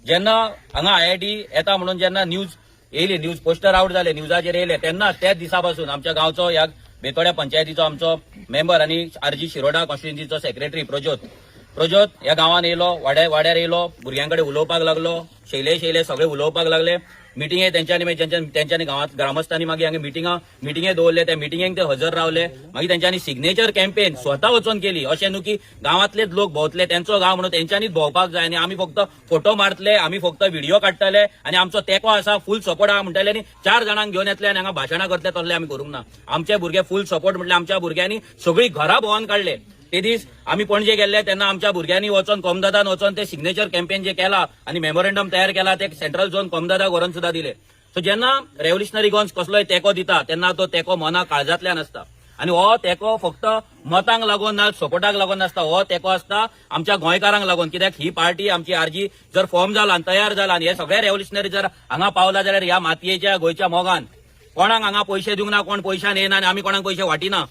जेन्ना हांगा IIT येता म्हणून जेन्ना न्यूज येयली, न्यूज पोस्टर आउट जाले, न्यूजाचेर येयले, तेन्ना त्याच दिसा पासून आमच्या गांवचो ह्या बेतोड्या पंचायतीचो आमचो मेंबर आनी RG शिरोडा कॉन्स्टिट्युएन्सीचो सेक्रेटरी प्रज्योत ह्या गांवान येयलो, वाड्यार येयलो, भुरग्यांकडे उलोवपाक लागलो, शैले सगळे उलोवपाक लागले. मिटिंगे त्यांच्यानी गांवात ग्रामस्थांनी मागीर हांगा मिटिंगे दवरले, त्या मिटिंगेक ते हजर रावले. मागीर त्यांच्यानी सिग्नेचर कॅम्पेन स्वता वचून केली. अशें न्हू की गांवांतलेच लोक भोंवतले, त्यांचो गांव म्हणून तेंच्यांनीच भोंवपाक जाय आनी आमी फक्त फोटो मारतले, आमी फक्त व्हिडिओ काडटले आनी आमचो तेंको आसा, फूल सपोर्ट आहा म्हणटले आनी 4 जाणांक घेवन येतले आनी हांगा भाशणां करतले तसले आमी करूंक ना. आमचे भुरगे फूल सपोर्ट म्हटले आमच्या भुरग्यांनी सगळी घरां भोंवन काडले. ते दीस आमी पणजे गेल्ले तेन्ना आमच्या भुरग्यांनी वचून कोमदादान वचून ते सिग्नेचर कॅम्पेन जे केला आनी मेमोरेंडम तयार केला ते सेंट्रल झोन कोमदादाक व्हरून सुद्धा दिले. सो जेन्ना रेव्होल्युशनरी गॉन्स कसलोय तेंको दिता तेन्ना तो तेंको मना काळजांतल्यान आसता आनी हो तेंको फक्त मतांक लागून ना, सपोर्टाक लागून नासता. हो तेंको आसता आमच्या गोंयकारांक लागून. कित्याक ही पार्टी आमची RG जर फॉर्म जाला आनी तयार जाला आनी हे सगळे रेव्होल्युशनरी जर हांगा पावला जाल्यार ह्या मातयेच्या गोंयच्या मोगान कोणाक हांगा पयशे दिवंक ना, कोण पयशान येना आनी आमी कोणाक पयशे वाटिना.